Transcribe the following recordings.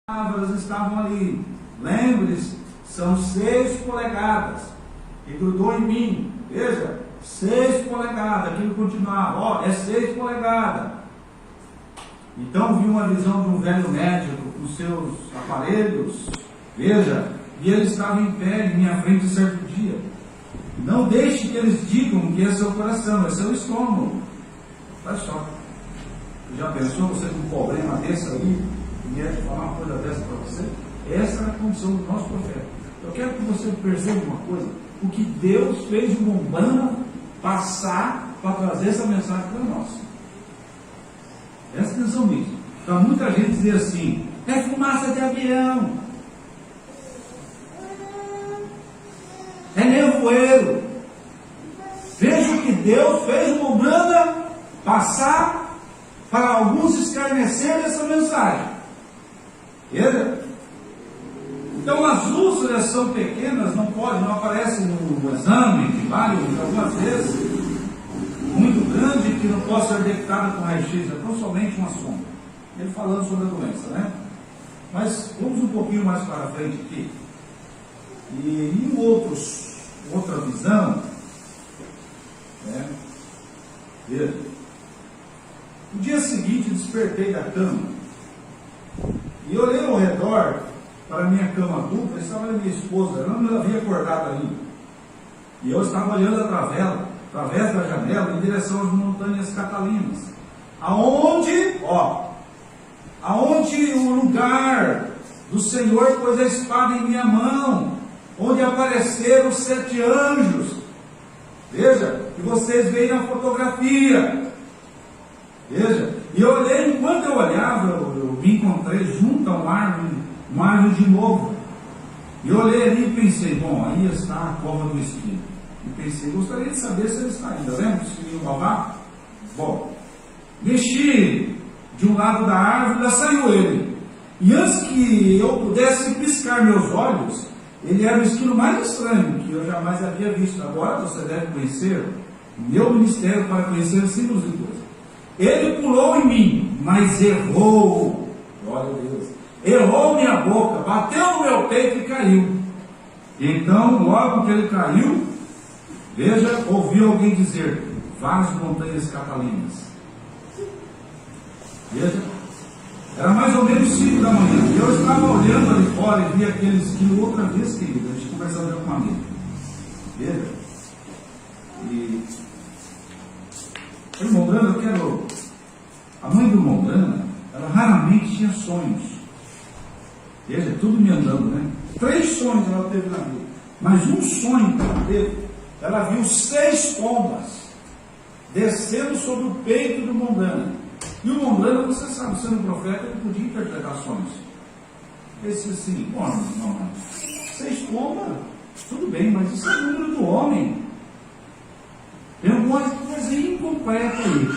palavras estavam ali. Lembre-se, são 6 polegadas. E grudou em mim. Veja, 6 polegadas. Aquilo continuava. Ó, é 6 polegadas. Então vi uma visão de um velho médico com seus aparelhos. Veja, e ele estava em pé em minha frente certo dia. Não deixe que eles digam que é seu coração, é seu estômago. Olha só. Já pensou você com um problema desse aí? E vier te falar uma coisa dessa para você? Essa era a condição do nosso profeta. Eu quero que você perceba uma coisa: o que Deus fez de Mombana passar para trazer essa mensagem para nós. Presta atenção nisso. Então muita gente diz assim: é fumaça de avião, é nevoeiro. Veja o que Deus fez de Mombana passar para alguns escarnecerem essa mensagem. Veja. Então as úlceras são pequenas, não aparecem no exame, que vale algumas vezes, muito grande, que não pode ser detectada com raio-x, é tão somente uma sonda. Ele falando sobre a doença, né? Mas vamos um pouquinho mais para frente aqui. E em outra visão, né? Veja. No dia seguinte despertei da cama e olhei ao redor para a minha cama dupla. Estava a minha esposa, ela não me havia acordado ainda, e eu estava olhando através da janela em direção às montanhas Catalinas, aonde o lugar do Senhor pôs a espada em minha mão, onde apareceram os 7 anjos. Veja, que vocês veem na fotografia. Veja, e eu olhei, enquanto eu olhava, eu me encontrei junto a uma árvore de novo. E eu olhei ali e pensei: bom, aí está a cova do esquilo. E pensei: gostaria de saber se ele está ainda. Lembra do esquilinho babá? Bom, mexi de um lado da árvore, lá saiu ele. E antes que eu pudesse piscar meus olhos, ele era o esquilo mais estranho que eu jamais havia visto. Agora você deve conhecer meu ministério para conhecer os símbolos de Deus. Ele pulou em mim, mas errou. Glória a Deus. Errou minha boca, bateu no meu peito e caiu. Então, logo que ele caiu, veja, ouvi alguém dizer: várias montanhas Catalinas. Veja, era mais ou menos 5 da manhã. E eu estava olhando ali fora e vi aquele esquilo outra vez, querido. A gente começa a ver com a amiga. Veja. E o Mombana, a mãe do Mombana, ela raramente tinha sonhos. Veja, tudo me andando, né? 3 sonhos ela teve na vida. Mas um sonho que ela teve, ela viu 6 pombas descendo sobre o peito do Mombana. E o Mombana, você sabe, sendo profeta, ele podia interpretar sonhos. Ele disse assim: bom, não, 6 pombas, tudo bem, mas isso é o número do homem. Tem alguma coisa incompleta aí.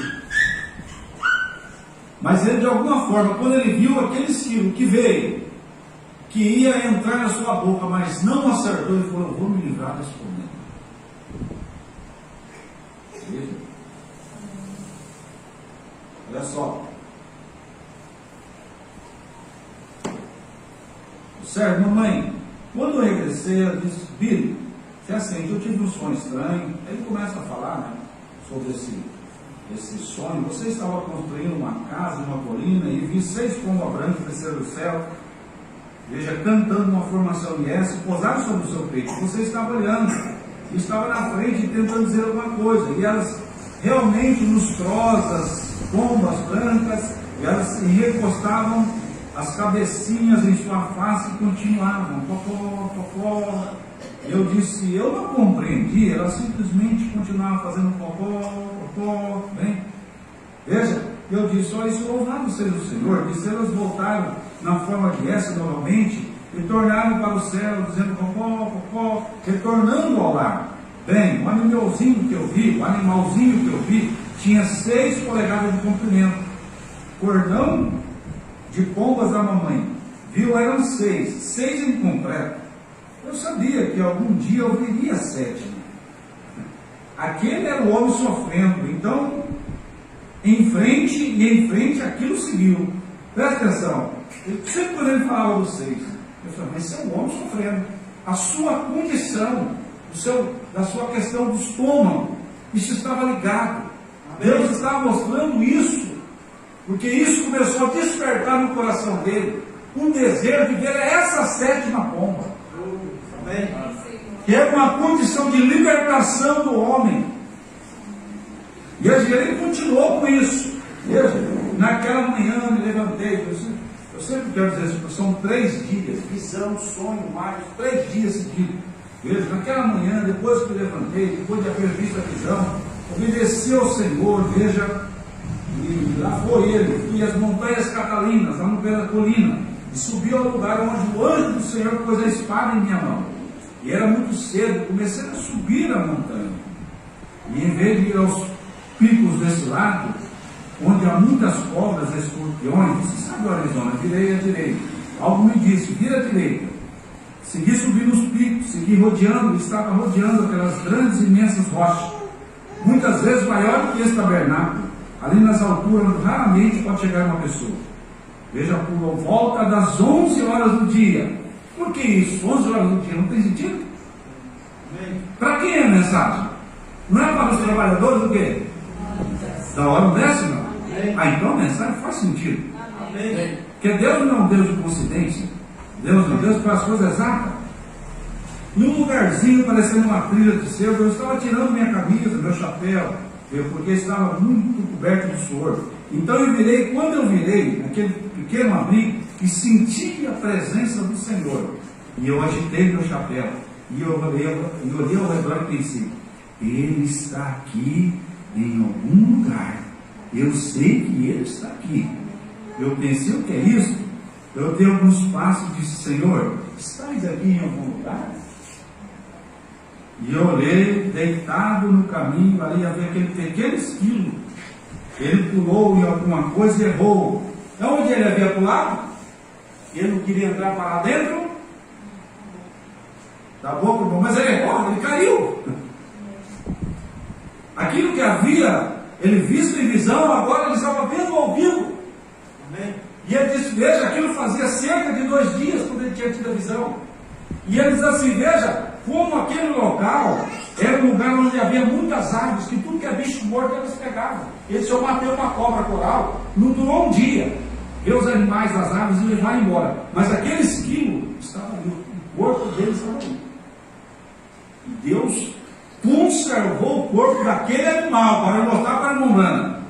Mas ele, de alguma forma, quando ele viu aquele esquilo que veio, que ia entrar na sua boca, mas não acertou, ele falou: eu vou me livrar desse problema. Veja. Olha só. Certo, mamãe, quando eu regressei, ela disse: Billy, se assim, eu tive um sonho estranho. Ele começa a falar, né, sobre esse sonho. Você estava construindo uma casa, uma colina, e vi 6 pombas brancas descer do céu, veja, cantando uma formação em S, pousaram sobre o seu peito. Você estava olhando, estava na frente tentando dizer alguma coisa, e elas realmente lustrosas, pombas brancas, e elas se recostavam as cabecinhas em sua face e continuavam, popó, popó. Eu disse: eu não compreendi. Ela simplesmente continuava fazendo popó, popó, bem. Veja, eu disse: olha, isso louvado seja o Senhor. Disse: elas voltaram na forma de S novamente e tornaram para o céu, dizendo popó, popó, retornando ao lar. Bem, o animalzinho que eu vi, tinha 6 polegadas de comprimento. Cordão de pombas da mamãe, viu, eram 6 incompleto. Eu sabia que algum dia eu veria a 7. Aquele era o homem sofrendo. Então, em frente aquilo seguiu. Presta atenção. Sempre quando ele falava dos 6, eu falei, mas esse é um homem sofrendo. A sua condição, da sua questão do estômago, isso estava ligado. Deus estava mostrando isso, porque isso começou a despertar no coração dele um desejo de ver essa 7ª pomba. Amém. Que é uma condição de libertação do homem. E ele continuou com isso. Veja, naquela manhã eu me levantei. Eu sempre quero dizer isso, são 3 dias, visão, sonho, mais 3 dias seguidos. Veja, naquela manhã, depois que eu levantei, depois de haver visto a visão, obedeci ao Senhor, veja, e lá foi ele, e as montanhas Catalinas, lá no pé da colina, e subi ao lugar onde o anjo do Senhor pôs a espada em minha mão. E era muito cedo, comecei a subir a montanha. E em vez de ir aos picos desse lado, onde há muitas cobras e escorpiões, você sabe o Arizona, virei à direita. Algo me disse, vira à direita. Segui subindo os picos, segui rodeando, estava rodeando aquelas grandes e imensas rochas, muitas vezes maior do que esse tabernáculo. Ali nas alturas, raramente pode chegar uma pessoa. Veja, por volta das 11 horas do dia. Por que isso? 11 horas do dia não tem sentido? Para quem é a mensagem? Não é para os trabalhadores do quê? Da hora do 10º? Então a mensagem faz sentido. Porque Deus não é um Deus de coincidência. Deus é um Deus que faz as coisas exatas. Num lugarzinho parecendo uma trilha de céu, eu estava tirando minha camisa, meu chapéu, porque estava muito coberto de suor. Então eu virei, quando eu virei, naquele pequeno abrigo, e senti a presença do Senhor. E eu agitei meu chapéu. E eu olhei ao redor e pensei, Ele está aqui em algum lugar. Eu sei que Ele está aqui. Eu pensei, o que é isso? Eu dei alguns passos e disse, Senhor, estás aqui em algum lugar? E eu olhei, deitado no caminho, ali havia aquele pequeno esquilo. Ele pulou em alguma coisa e errou. É onde ele havia pulado? Ele não queria entrar para lá dentro? Tá bom, mas ele errou, ele caiu. Aquilo que havia ele visto em visão, agora ele estava vendo ao vivo. Amém. E ele disse, veja, aquilo fazia cerca de 2 dias quando ele tinha tido a visão. E ele diz assim, veja, como aquele local era um lugar onde havia muitas árvores, que tudo que é bicho morto eles pegavam. Ele só bateu uma cobra coral, não durou um dia. Ver os animais das árvores e levar embora. Mas aquele esquilo estava ali, o corpo dele estava ali. E Deus conservou o corpo daquele animal para mostrar para a Mombrana.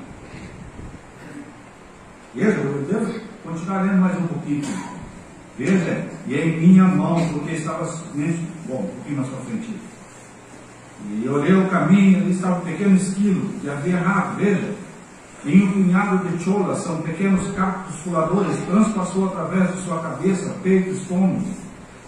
Veja, Deus, continuar lendo mais um pouquinho. Veja, e é em minha mão, porque estava bom, um pouquinho mais para frente. E eu olhei o caminho, ali estava um pequeno esquilo, que havia rato, veja. Em um punhado de cholas, são pequenos cactos puladores, transpassou através de sua cabeça, peito e estômago.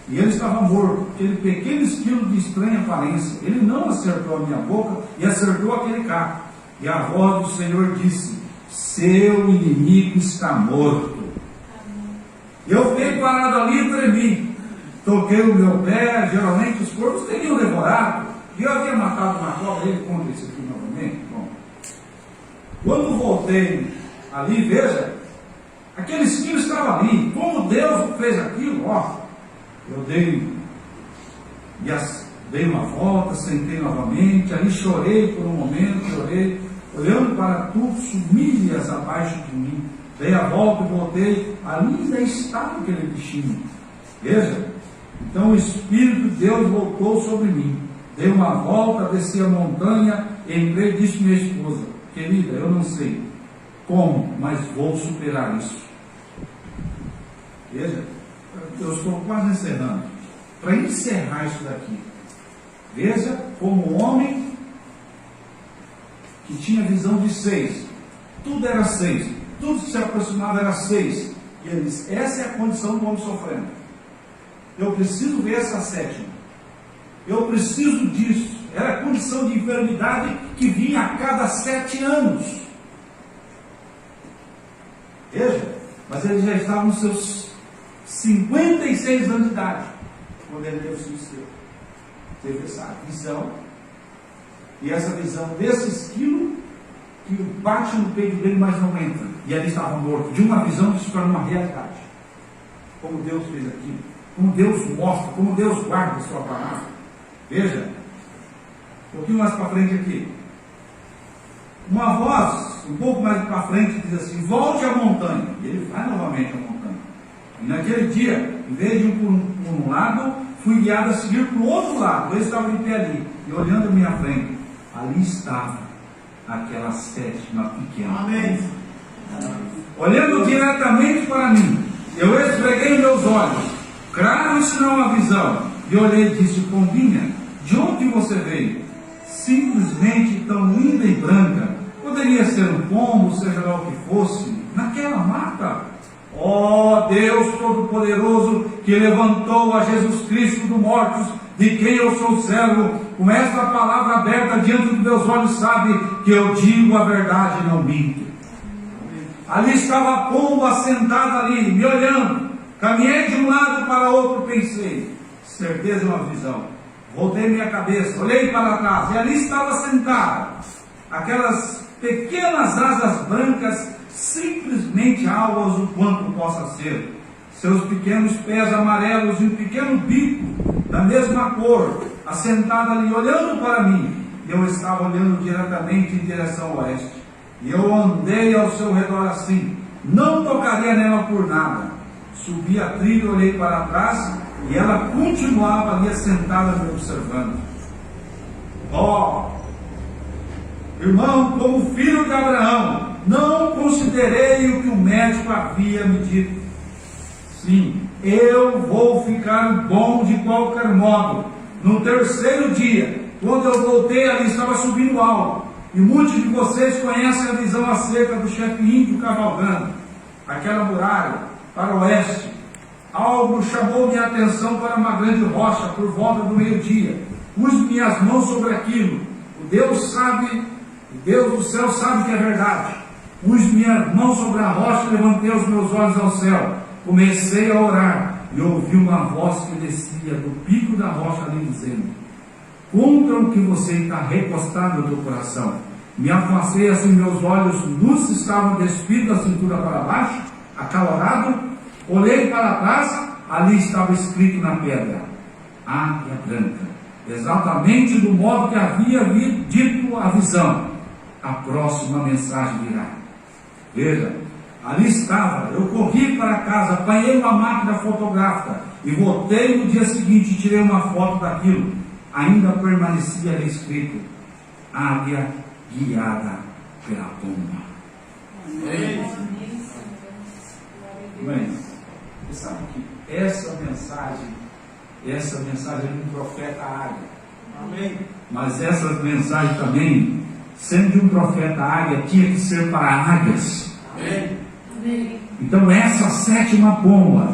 E ele estava morto, aquele pequeno esquilo de estranha aparência. Ele não acertou a minha boca e acertou aquele cacto. E a voz do Senhor disse, seu inimigo está morto. Eu fiquei parado ali e tremi. Toquei o meu pé, geralmente os corpos teriam devorado. E eu havia matado uma cobra, ele conta isso aqui novamente. Bom, quando voltei ali, veja, aquele esquilo estava ali. Como Deus fez aquilo, ó, eu dei uma volta, sentei novamente, ali chorei por um momento, chorei, olhando para tudo, milhas abaixo de mim. Dei a volta e voltei, ali ainda estava aquele bichinho. Veja, então o Espírito de Deus voltou sobre mim. Dei uma volta, desci a montanha, entrei e disse minha esposa, querida, eu não sei como, mas vou superar isso. Veja, eu estou quase encerrando. Para encerrar isso daqui, veja como o homem que tinha visão de 6, tudo era 6, tudo que se aproximava era 6. E ele disse, essa é a condição do homem sofrendo. Eu preciso ver essa 7ª. Eu preciso disso. Era a condição de enfermidade que vinha a cada 7 anos. Veja, mas ele já estava nos seus 56 anos de idade, quando ele teve suicídio. Teve essa visão, e essa visão desse esquilo que bate no peito dele, mas não entra. E ali estava morto, de uma visão que se torna uma realidade. como Deus fez aqui, como Deus mostra, como Deus guarda a sua palavra. Veja, um pouquinho mais para frente aqui. Uma voz, um pouco mais para frente, diz assim: volte à montanha. E ele vai novamente à montanha. E naquele dia, em vez de ir por um lado, fui guiado a seguir para o outro lado. Eu estava de pé ali, e olhando à minha frente, ali estava aquela sétima pequena. Amém. Olhando diretamente para mim, eu esfreguei meus olhos, claro, isso não é uma visão, e olhei e disse: pombinha, de onde você veio? Simplesmente tão linda e branca, poderia ser um pombo, seja lá o que fosse, naquela mata. Ó Deus Todo-Poderoso, que levantou a Jesus Cristo dos mortos, de quem eu sou servo, com esta palavra aberta diante dos meus olhos, sabe que eu digo a verdade e não minto. Ali estava a pomba sentada ali, me olhando. Caminhei de um lado para outro, pensei, certeza é uma visão. Voltei minha cabeça, olhei para trás, e ali estava sentada aquelas pequenas asas brancas, simplesmente alvas o quanto possa ser. Seus pequenos pés amarelos e um pequeno bico da mesma cor, assentada ali, olhando para mim. Eu estava olhando diretamente em direção ao oeste. E eu andei ao seu redor assim, não tocaria nela por nada. Subi a trilha, olhei para trás, e ela continuava ali assentada me observando. Ó, irmão, como filho de Abraão, não considerei o que o médico havia me dito. Sim, eu vou ficar bom de qualquer modo. No terceiro dia, quando eu voltei, ali estava subindo algo. E muitos de vocês conhecem a visão acerca do chefe índio cavalgando aquela muralha para o oeste. Algo chamou minha atenção para uma grande rocha por volta do meio-dia. Pus minhas mãos sobre aquilo. O Deus do céu sabe que é verdade. Pus minhas mãos sobre a rocha e levantei os meus olhos ao céu. Comecei a orar e ouvi uma voz que descia do pico da rocha ali dizendo: contra o que você está recostado no teu coração. Me afastei assim, meus olhos nus estavam despidos da cintura para baixo, acalorado. Olhei para trás, ali estava escrito na pedra: águia branca, exatamente do modo que havia dito a visão. A próxima mensagem virá. Veja, ali estava. Eu corri para casa, apanhei uma máquina fotográfica e voltei no dia seguinte e tirei uma foto daquilo. Ainda permanecia ali escrito: águia guiada pela pomba. Amém. Você sabe que essa mensagem é de um profeta águia. Amém. Mas essa mensagem também, sendo de um profeta águia, tinha que ser para águias. Amém. Então essa sétima pomba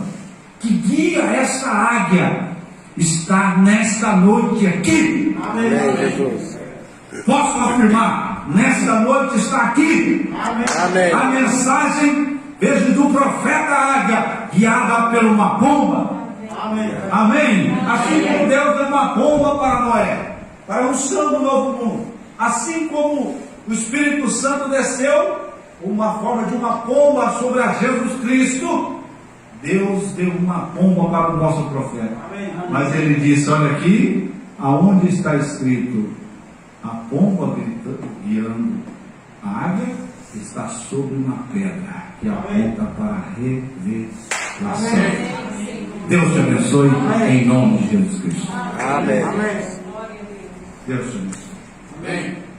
que guia essa águia está nesta noite aqui. Amém. Posso afirmar, nesta noite está aqui. Amém. A mensagem, veja, do profeta águia, guiada por uma pomba. Amém. Amém? Assim como Deus deu uma pomba para Noé, para o chão do novo mundo, assim como o Espírito Santo desceu, uma forma de uma pomba sobre a Jesus Cristo, Deus deu uma pomba para o nosso profeta. Amém. Mas ele disse: olha aqui, aonde está escrito a pomba guiando a águia, está sobre uma pedra que aponta para a revelação. Deus te abençoe. Amém. Em nome de Jesus Cristo. Amém. Deus te abençoe. Amém.